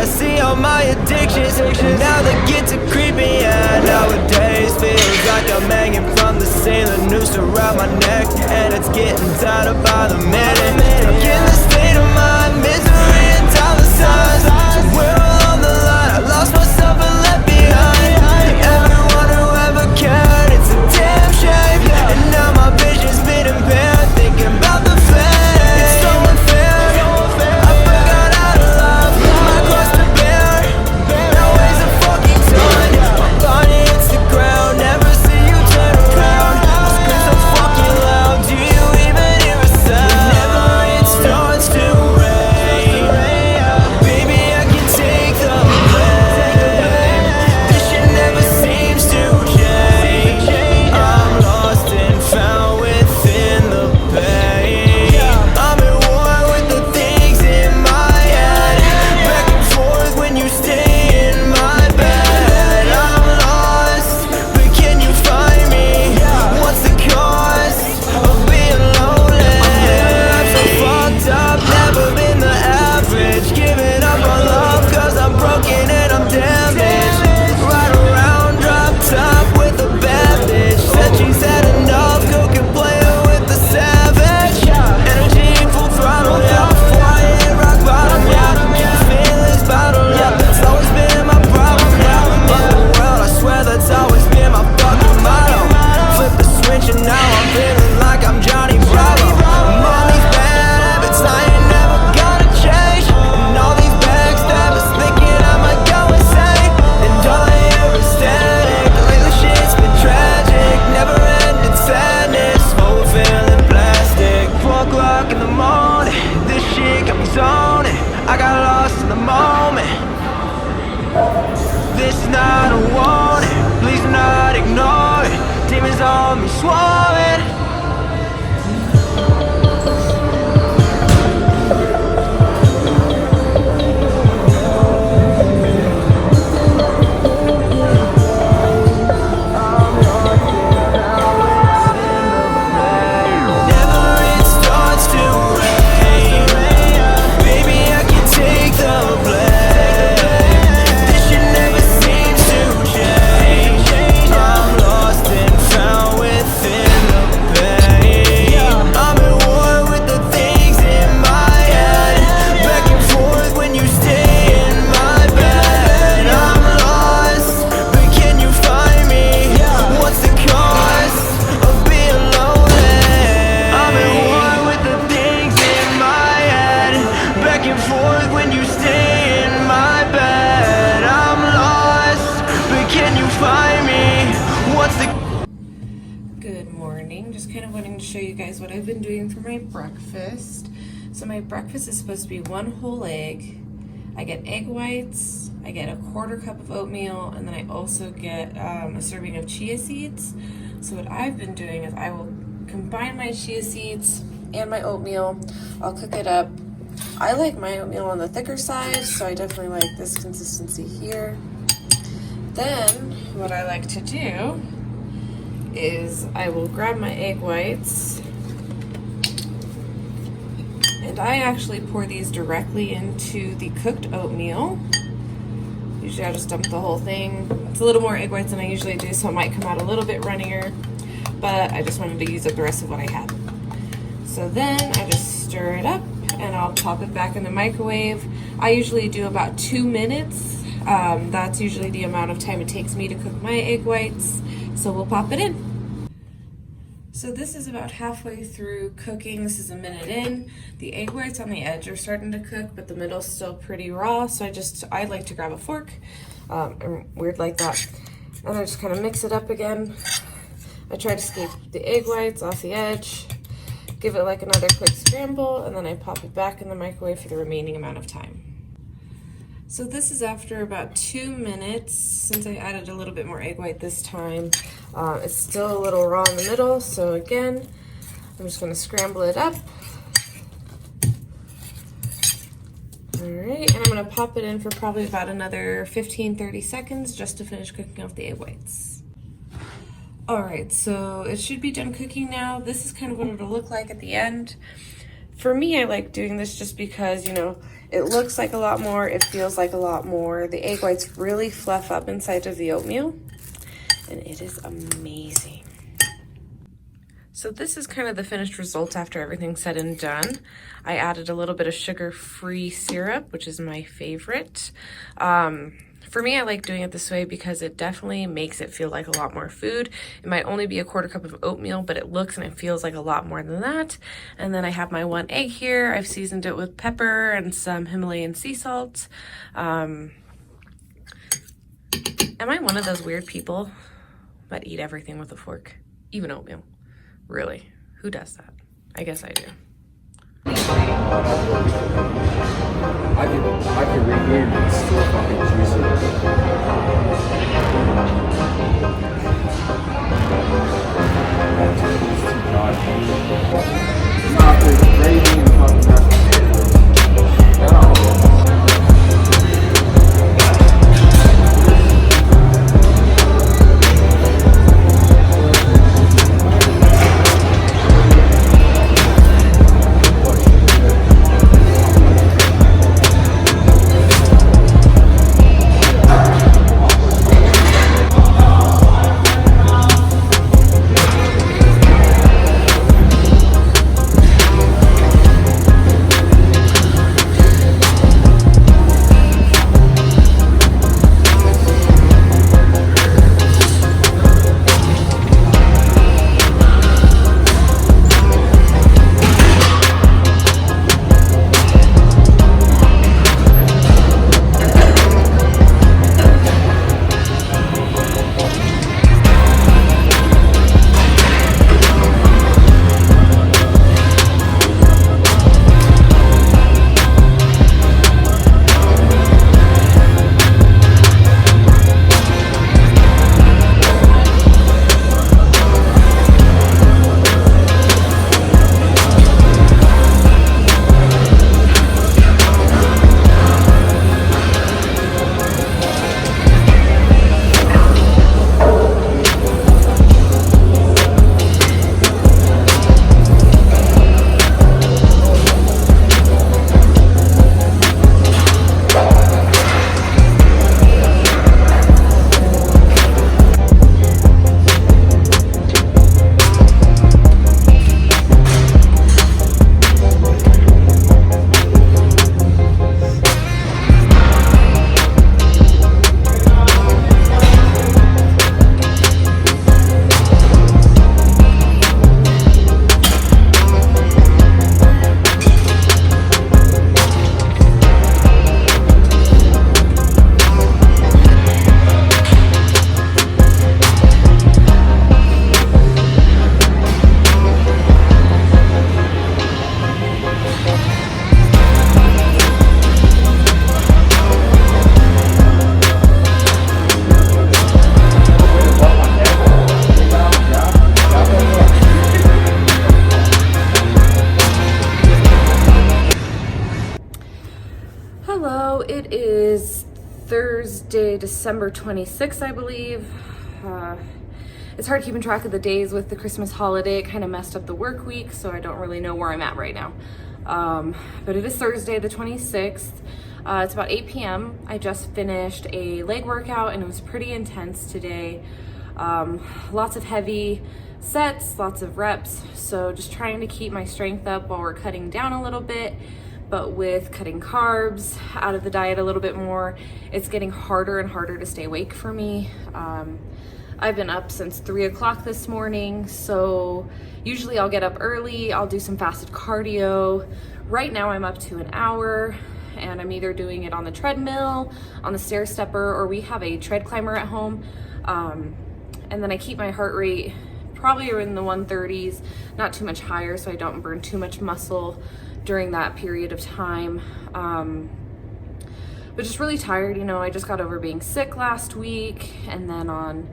I see all my addictions, and now they get to creep me. Yeah, nowadays feels like I'm hanging from the ceiling, noose around my neck, and it's getting tighter by the minute. Stuck in the state of mind, misery and dollar signs. Somewhere along the line, I lost myself and left behind everyone who ever cared. It's a damn shame, and now my vision's been impaired, thinking about the fame. It's so unfair, I forgot how to love, my cross to bear. Now weighs a fucking ton, my body hits the ground, never see you turn around. My scream so fucking loud, do you even hear a sound? Whenever it starts to rain, baby, I can take the blame. This shit never seems to change. I'm lost and found within the pain. I'm at war with the things in my head, back and forth when you stay in my bed. I'm lost, but can you find me? What's the cost of being lonely? I'm so fucked up, never been the average, giving up on love cause I'm broken and I'm damaged. Ride around drop top with a bad bitch, said she's had enough, coke and playing with the savage. Energy full throttle, yeah, before I hit rock bottom, yeah. Keep these feelings bottled up, that's always been my problem, yeah. Fuck the world, I swear that's always been my fucking motto. Flip the switch and now I'm feeling like I'm Johnny Bravo. I'm on these bad habits, I ain't never gonna change. And all these backstabbers thinking I might go insane, and all I hear is static. Lately shit's been tragic, never ending sadness, whole feeling plastic. 4 o'clock in the morning, this shit got me zoning. I got lost in the moment. This is not a warning, please do not ignore it. Demons on me swarming. Whenever it starts to rain, baby, I can take the blame. This shit never seems to change. I'm lost and found within the pain. I'm at war with the things in my head, back and forth when you stay in my bed. I'm lost, but can you find me? What's the cost of being lonely? I'm at war with the things in my head, back and forth when you stay in my bed. I'm lost, but can you find me? What's the Good morning. Just kind of wanting to show you guys what I've been doing for my breakfast. So my breakfast is supposed to be 1 whole egg. I get egg whites, I get a 1/4 cup of oatmeal, and then I also get a serving of chia seeds. So what I've been doing is I will combine my chia seeds and my oatmeal. I'll cook it up. I like my oatmeal on the thicker side, so I definitely like this consistency here. Then what I like to do is I will grab my egg whites, and I actually pour these directly into the cooked oatmeal. Usually I just dump the whole thing. It's a little more egg whites than I usually do, so it might come out a little bit runnier, but I just wanted to use up the rest of what I had. So then I just stir it up and I'll pop it back in the microwave. I usually do about 2 minutes. That's usually the amount of time it takes me to cook my egg whites. So we'll pop it in. So this is about halfway through cooking. This is a minute in. The egg whites on the edge are starting to cook, but the middle's still pretty raw. So I like to grab a fork, weird like that. And I just kind of mix it up again. I try to scrape the egg whites off the edge, give it like another quick scramble, and then I pop it back in the microwave for the remaining amount of time. So this is after about 2 minutes, since I added a little bit more egg white this time. It's still a little raw in the middle, so again, I'm just gonna scramble it up. All right, and I'm gonna pop it in for probably about another 15-30 seconds just to finish cooking off the egg whites. All right, so it should be done cooking now. This is kind of what it'll look like at the end. For me, I like doing this just because, you know, It looks like a lot more, it feels like a lot more. The egg whites really fluff up inside of the oatmeal, and it is amazing. So this is kind of the finished result after everything's said and done. I added a little bit of sugar-free syrup, which is my favorite. For me, I like doing it this way because it definitely makes it feel like a lot more food. It might only be a 1/4 cup of oatmeal, but it looks and it feels like a lot more than that. And then I have my 1 egg here. I've seasoned it with pepper and some Himalayan sea salt. Am I one of those weird people that eat everything with a fork? Even oatmeal? Really? Who does that? I guess I do. I can read here and it's still fucking juicy. Not the gravy and fucking mashed potatoes. It is Thursday, December 26th, I believe. It's hard keeping track of the days with the Christmas holiday. It kind of messed up the work week, so I don't really know where I'm at right now. But it is Thursday, the 26th. It's about 8 p.m. I just finished a leg workout and it was pretty intense today. Lots of heavy sets, lots of reps. So just trying to keep my strength up while we're cutting down a little bit. But with cutting carbs out of the diet a little bit more, it's getting harder and harder to stay awake for me. I've been up since 3 o'clock this morning, so usually I'll get up early, I'll do some fasted cardio. Right now I'm up to an hour, and I'm either doing it on the treadmill, on the stair stepper, or we have a tread climber at home. And then I keep my heart rate probably in the 130s, not too much higher, so I don't burn too much muscle during that period of time. But just really tired, you know. I just got over being sick last week, and then on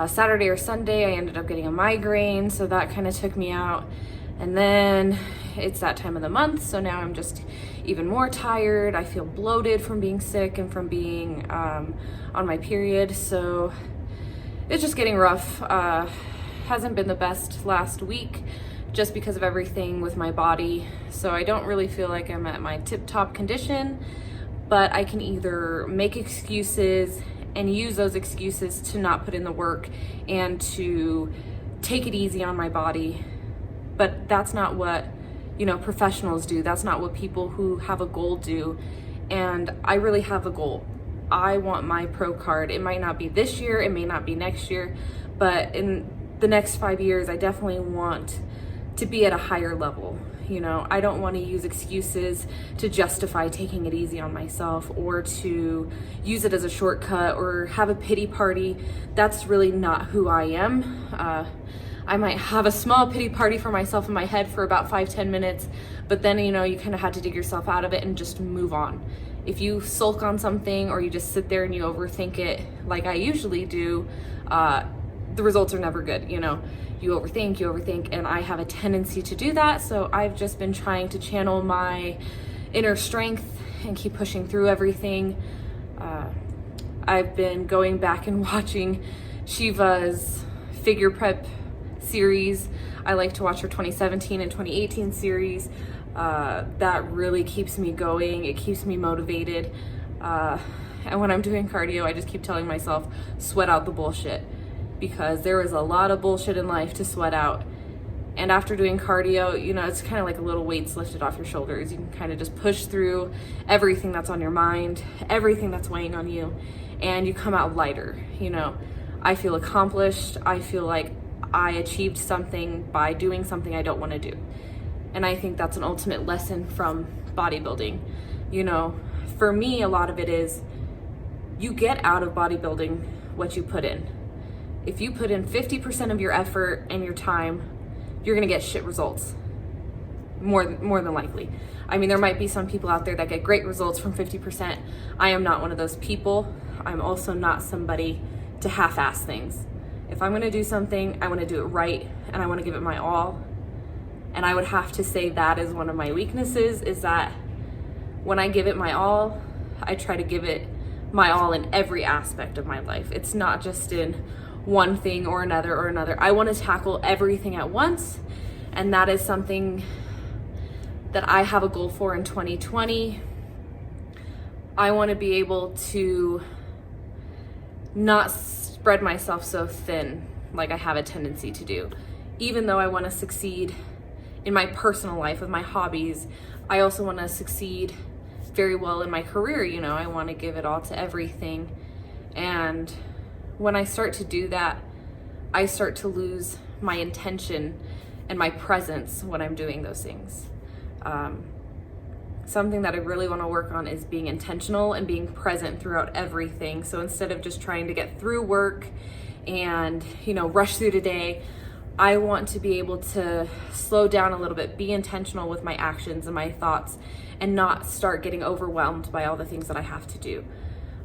Saturday or Sunday I ended up getting a migraine, so that kind of took me out. And then it's that time of the month, so now I'm just even more tired. I feel bloated from being sick and from being on my period, so it's just getting rough. Hasn't been the best last week, just because of everything with my body. So I don't really feel like I'm at my tip-top condition, but I can either make excuses and use those excuses to not put in the work and to take it easy on my body. But that's not what, you know, professionals do. That's not what people who have a goal do. And I really have a goal. I want my pro card. It might not be this year, it may not be next year, but in the next 5 years, I definitely want to be at a higher level. You know, I don't want to use excuses to justify taking it easy on myself, or to use it as a shortcut, or have a pity party. That's really not who I am. I might have a small pity party for myself in my head for about 5-10 minutes, but then, you know, you kind of have to dig yourself out of it and just move on. If you sulk on something, or you just sit there and you overthink it like I usually do, the results are never good. You know, you overthink, and I have a tendency to do that. So I've just been trying to channel my inner strength and keep pushing through everything. I've been going back and watching Shiva's figure prep series. I like to watch her 2017 and 2018 series. That really keeps me going. It keeps me motivated. And when I'm doing cardio, I just keep telling myself, sweat out the bullshit, because there is a lot of bullshit in life to sweat out. And after doing cardio, you know, it's kind of like a little weights lifted off your shoulders. You can kind of just push through everything that's on your mind, everything that's weighing on you, and you come out lighter. You know, I feel accomplished. I feel like I achieved something by doing something I don't want to do. And I think that's an ultimate lesson from bodybuilding. You know, for me, a lot of it is you get out of bodybuilding what you put in. If you put in 50% of your effort and your time, you're gonna get shit results, more than likely. I mean, there might be some people out there that get great results from 50%. I am not one of those people. I'm also not somebody to half-ass things. If I'm gonna do something, I wanna do it right, and I wanna give it my all. And I would have to say that is one of my weaknesses, is that when I give it my all, I try to give it my all in every aspect of my life. It's not just in one thing or another. I want to tackle everything at once, and that is something that I have a goal for in 2020. I want to be able to not spread myself so thin like I have a tendency to do. Even though I want to succeed in my personal life with my hobbies, I also want to succeed very well in my career. You know, I want to give it all to everything. And when I start to do that, I start to lose my intention and my presence when I'm doing those things. Something that I really want to work on is being intentional and being present throughout everything. So instead of just trying to get through work and, you know, rush through the day, I want to be able to slow down a little bit, be intentional with my actions and my thoughts, and not start getting overwhelmed by all the things that I have to do.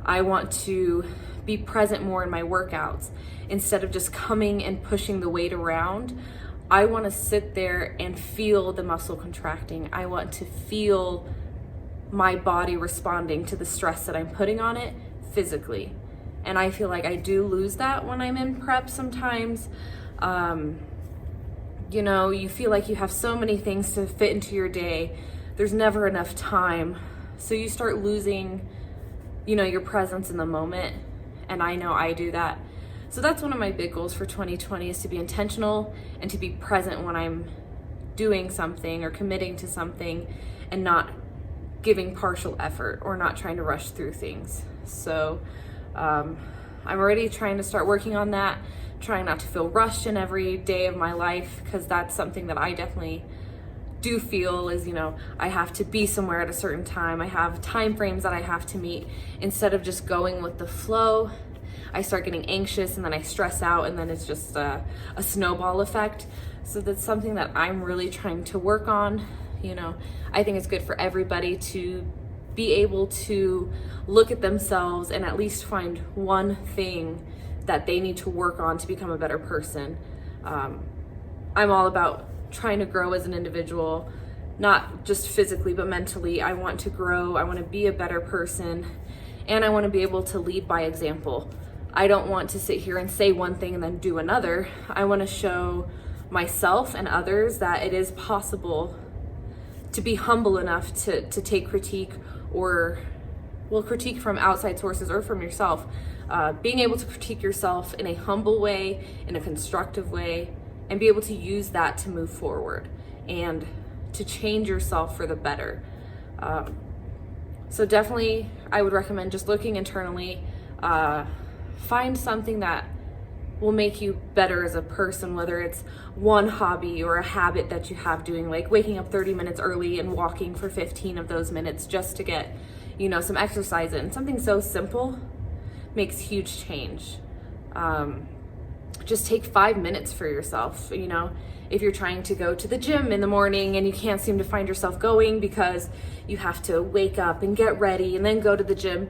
I want to be present more in my workouts. Instead of just coming and pushing the weight around, I want to sit there and feel the muscle contracting. I want to feel my body responding to the stress that I'm putting on it physically. And I feel like I do lose that when I'm in prep sometimes. You know, you feel like you have so many things to fit into your day. There's never enough time. So you start losing, you know, your presence in the moment. And I know I do that. So that's one of my big goals for 2020, is to be intentional and to be present when I'm doing something or committing to something, and not giving partial effort or not trying to rush through things. So I'm already trying to start working on that, trying not to feel rushed in every day of my life, because that's something that I definitely do feel is, you know, I have to be somewhere at a certain time. I have time frames that I have to meet. Instead of just going with the flow, I start getting anxious, and then I stress out, and then it's just a snowball effect. So that's something that I'm really trying to work on. You know, I think it's good for everybody to be able to look at themselves and at least find one thing that they need to work on to become a better person. I'm all about trying to grow as an individual, not just physically, but mentally. I want to grow, I want to be a better person, and I want to be able to lead by example. I don't want to sit here and say one thing and then do another. I want to show myself and others that it is possible to be humble enough to take critique, or critique from outside sources or from yourself. Being able to critique yourself in a humble way, in a constructive way, and be able to use that to move forward and to change yourself for the better. So definitely I would recommend just looking internally, find something that will make you better as a person, whether it's one hobby or a habit that you have doing, like waking up 30 minutes early and walking for 15 of those minutes just to get, some exercise in. Something so simple makes huge change. Just take 5 minutes for yourself. If you're trying to go to the gym in the morning and you can't seem to find yourself going because you have to wake up and get ready and then go to the gym,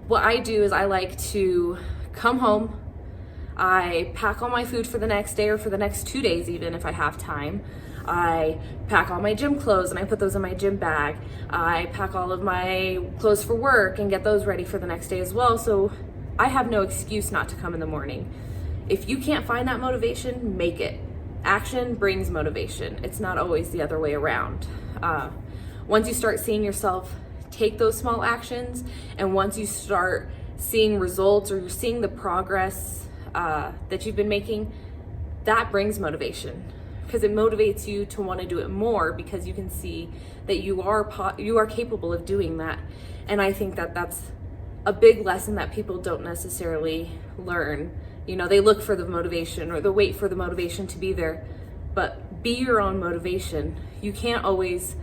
what I do is I like to come home, I pack all my food for the next day or for the next 2 days, even if I have time. I pack all my gym clothes and I put those in my gym bag. I pack all of my clothes for work and get those ready for the next day as well. So I have no excuse not to come in the morning. If you can't find that motivation, make it. Action brings motivation. It's not always the other way around. Once you start seeing yourself take those small actions, and once you start seeing results or you're seeing the progress that you've been making, that brings motivation, because it motivates you to want to do it more, because you can see that you are capable of doing that. And I think that that's a big lesson that people don't necessarily learn. They look for the motivation or they wait for the motivation to be there, but be your own motivation. You can't always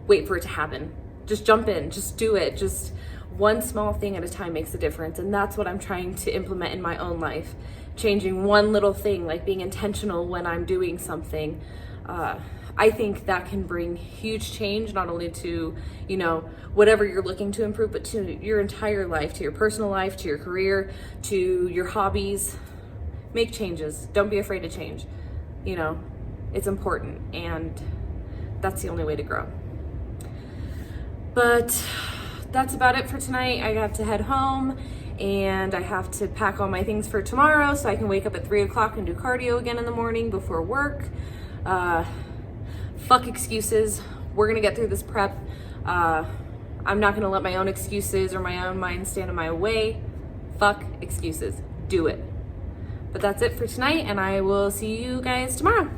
wait for it to happen. Just jump in, just do it. Just one small thing at a time makes a difference. And that's what I'm trying to implement in my own life. Changing one little thing, like being intentional when I'm doing something. I think that can bring huge change, not only to, whatever you're looking to improve, but to your entire life, to your personal life, to your career, to your hobbies. Make changes. Don't be afraid to change. It's important, and that's the only way to grow. But that's about it for tonight. I have to head home, and I have to pack all my things for tomorrow so I can wake up at 3 o'clock and do cardio again in the morning before work. Fuck excuses. We're gonna get through this prep. I'm not gonna let my own excuses or my own mind stand in my way. Fuck excuses. Do it. But that's it for tonight, and I will see you guys tomorrow.